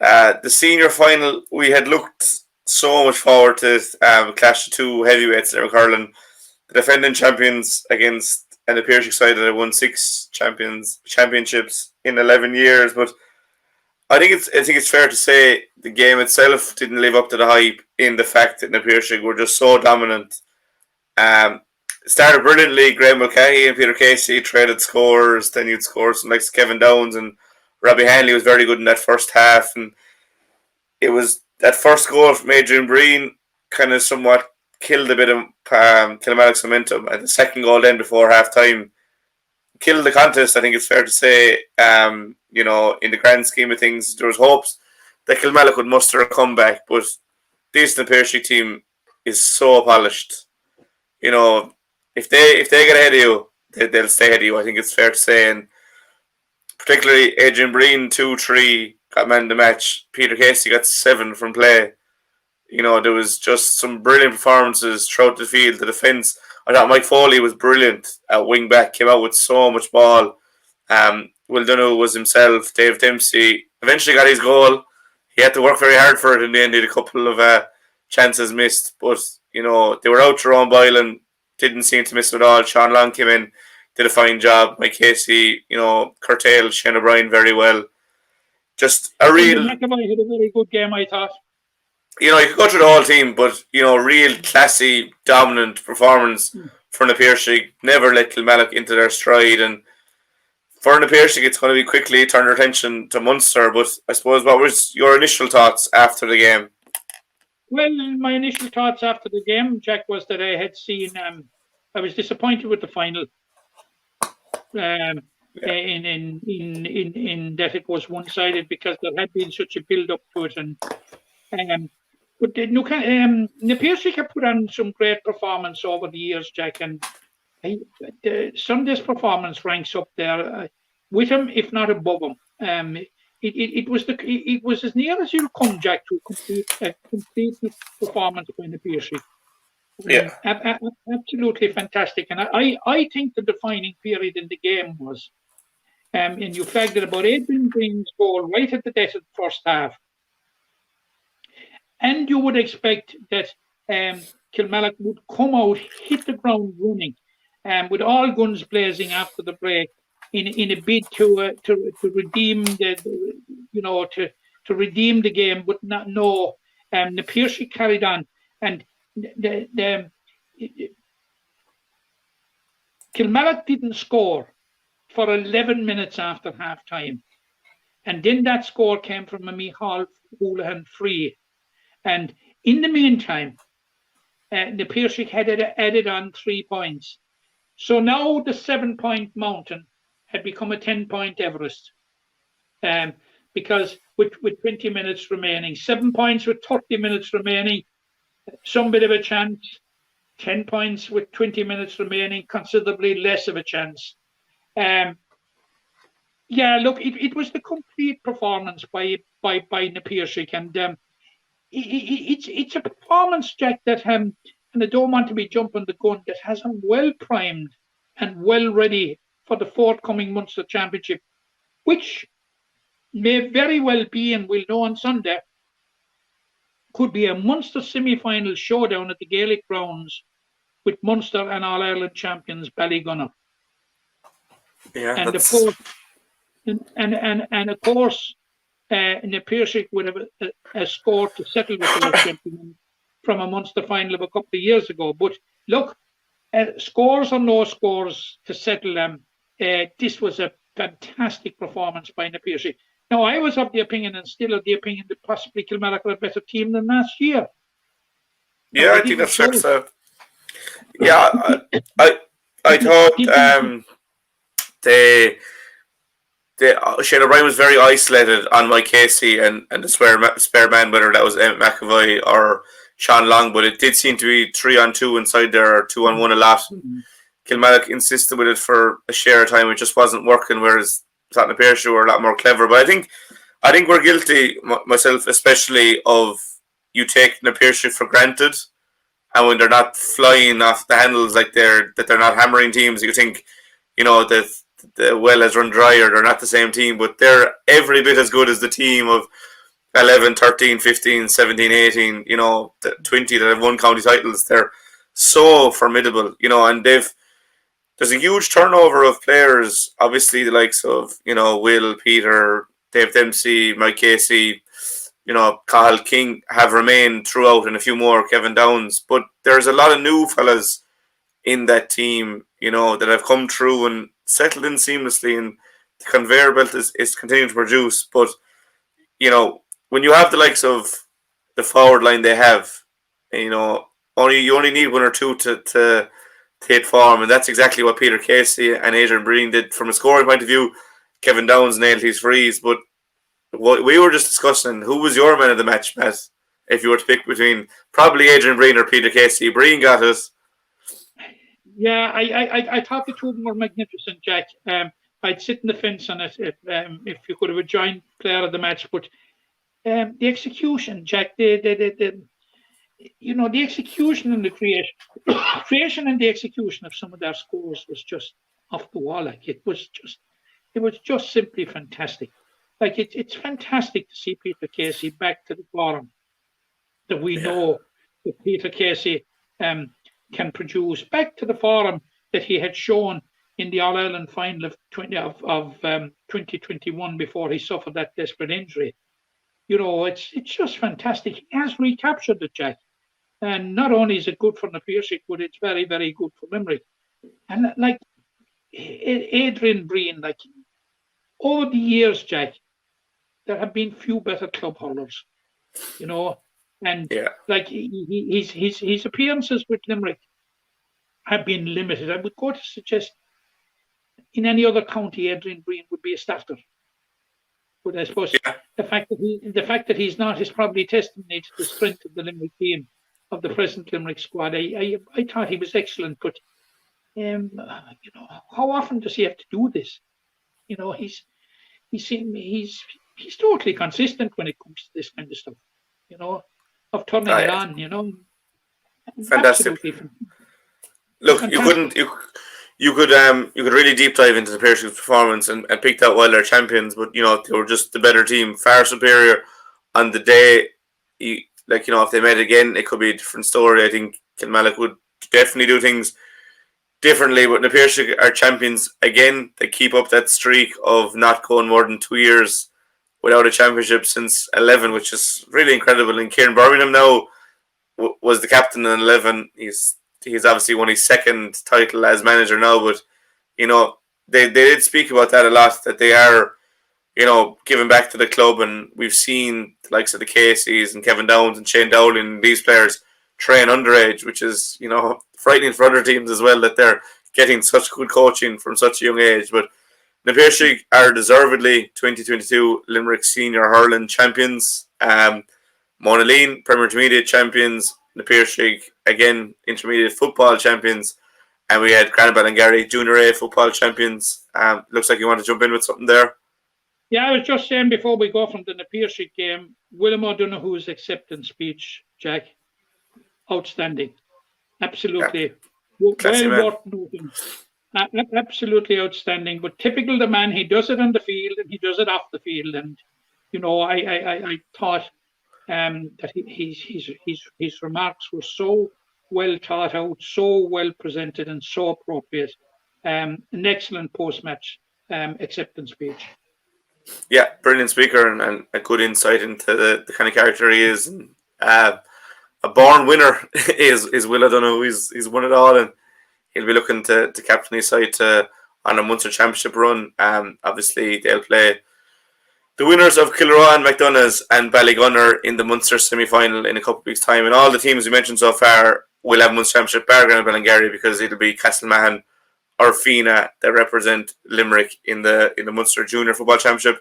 The senior final, we had looked so much forward to it. Clash of two heavyweights, Limerick hurling, the defending champions against an Piarsaigh side that had won 6 championships in 11 years. But I think it's fair to say the game itself didn't live up to the hype in the fact that the Piarsaigh were just so dominant. Um, Started brilliantly. Graham Mulcahy and Peter Casey traded scores. Then you'd score some like Kevin Downs, and Robbie Hanley was very good in that first half. And it was that first goal from Adrian Breen kind of somewhat killed a bit of Kilmallock's momentum. And the second goal then before half time killed the contest, I think it's fair to say. In the grand scheme of things, there was hopes that Kilmallock would muster a comeback, but this Piarsaigh team is so polished. If they get ahead of you, they'll stay ahead of you. I think it's fair to say, and particularly Adrian Breen 2-3 got man of the match. Peter Casey got 7 from play. There was just some brilliant performances throughout the field. The defence, I thought Mike Foley was brilliant at wing back. Came out with so much ball. Will Donoghue was himself. Dave Dempsey eventually got his goal. He had to work very hard for it in the end. He had a couple of chances missed, but they were out Jerome Boylan. Didn't seem to miss it at all. Sean Long came in, did a fine job. Mike Casey, curtailed Shane O'Brien very well. Just a real. McAvoy had a very good game, I thought. You could go through the whole team, but real classy, dominant performance from the Piarsaigh. Never let Kilmallock into their stride, and for the Piarsaigh, it's going to be quickly turn their attention to Munster. But I suppose, what was your initial thoughts after the game? Well, my initial thoughts after the game, Jack, was that I had seen. I was disappointed with the final. In that it was one-sided, because there had been such a build-up to it, but the Piarsaigh have put on some great performance over the years, Jack, and Sunday's performance ranks up there with him, if not above him. It was as near as you'll come, Jack, to a complete performance by the Piarsaigh. Yeah, absolutely fantastic. And I think the defining period in the game was, and you flagged it, about Adrian Green's goal right at the death of the first half. And you would expect that Kilmallock would come out, hit the ground running, with all guns blazing after the break, in a bid to redeem to redeem the game, but not no. The Piarsaigh carried on, and the Kilmallock didn't score for 11 minutes after half time, and then that score came from a Micheál Houlihan free, and in the meantime, the Piarsaigh had added on 3 points, so now the 7-point mountain had become a 10-point Everest, because with 20 minutes remaining, 7 points with 30 minutes remaining, some bit of a chance. 10 points with 20 minutes remaining, considerably less of a chance. Look, it was the complete performance by the Piarsaigh, and it's a performance, Jack, that and I don't want to be jumping the gun, that has them well primed and well ready for the forthcoming Munster Championship, which may very well be, and we'll know on Sunday, could be a Munster semi-final showdown at the Gaelic Grounds with Munster and All-Ireland champions Ballygunner. Yeah, and of course, the Piarsaigh would have a score to settle with the champion from a Munster final of a couple of years ago. But look, scores or no scores to settle them, this was a fantastic performance by the Piarsaigh. Now, I was of the opinion, and still of the opinion, that possibly Kilmallock were a better team than last year. Yeah, I think that's fair to say. Yeah, I thought Shane O'Brien was very isolated on Mike Casey and the spare man, whether that was Emmett McAvoy or Sean Long, but it did seem to be 3-on-2 inside there, or 2-on-1 a lot. Kilmallock insisted with it for a share of time, it just wasn't working, whereas Tottenham Piarsaigh were a lot more clever. But I think we're guilty, myself especially, of you taking the Piarsaigh for granted, and when they're not flying off the handles like they're not hammering teams, you think, that the well has run dry, or they're not the same team, but they're every bit as good as the team of 11, 13, 15, 17, 18, the 20 that have won county titles. They're so formidable, and there's a huge turnover of players. Obviously, the likes of, Will, Peter, Dave Dempsey, Mike Casey, Cahill King have remained throughout, and a few more, Kevin Downs. But there's a lot of new fellas in that team, that have come through and settled in seamlessly, and the conveyor belt is continuing to produce. But, when you have the likes of the forward line they have, you only need one or two to hit form, and that's exactly what Peter Casey and Adrian Breen did. From a scoring point of view, Kevin Downs nailed his frees, but what we were just discussing, who was your man of the match, Matt? If you were to pick between probably Adrian Breen or Peter Casey, Breen got it. Yeah, I thought the two of them were magnificent, Jack. I'd sit in the fence on it if you could have a joint player of the match, but the execution, Jack, the execution and the creation and the execution of some of their scores was just off the wall. Like it was just simply fantastic. Like it's fantastic to see Peter Casey back to the form that we know that Peter Casey can produce, back to the form that he had shown in the All Ireland final of 2021 before he suffered that desperate injury. It's just fantastic. He has recaptured it, Jack. And not only is it good for the Piarsaigh, but it's very, very good for Limerick. And like Adrian Breen, like over the years, Jack, there have been few better club hurlers, and like his appearances with Limerick have been limited. I would go to suggest in any other county, Adrian Breen would be a starter. But I suppose the fact that he's not is probably testimony to the strength of the Limerick team, of the present Limerick squad. I thought he was excellent, but how often does he have to do this? He's totally consistent when it comes to this kind of stuff. Of turning it on. Fantastic. Absolutely. Look, fantastic. you could really deep dive into the Piarsaigh performance and pick out while they're champions, but they were just the better team, far superior on the day. If they met again, it could be a different story. I think Kilmallock would definitely do things differently, but the Piarsaigh are champions again. They keep up that streak of not going more than 2 years without a championship since 11, which is really incredible. And Kieran Birmingham now was the captain in 11. He's obviously won his second title as manager now, but they did speak about that a lot, that they are giving back to the club, and we've seen the likes of the Caseys and Kevin Downs and Shane Dowling and these players train underage, which is frightening for other teams as well, that they're getting such good coaching from such a young age. But the Piarsaigh are deservedly 2022 Limerick Senior Hurling champions. Monaleen, Premier Intermediate champions. The Piarsaigh, again, Intermediate Football champions. And we had Caherdavin and Gary Junior A Football champions. Looks like you want to jump in with something there. Yeah, I was just saying before we go from the Piarsaigh game, William O'Donoghue's acceptance speech, Jack, outstanding. Absolutely. Well worth noting. Absolutely outstanding. But typical the man, he does it on the field and he does it off the field. And, I thought that his remarks were so well thought out, so well presented and so appropriate. An excellent post-match acceptance speech. Yeah, brilliant speaker and a good insight into the kind of character he is. And, a born winner is Will O'Donoghue. He's won it all, and he'll be looking to captain his side on a Munster Championship run. Obviously, they'll play the winners of Kilroy and McDonough's and Ballygunner in the Munster semi-final in a couple of weeks' time. And all the teams we mentioned so far will have Munster Championship, bar Ballingarry, because it'll be Castlemahon or Fina that represent Limerick in the Munster Junior Football Championship.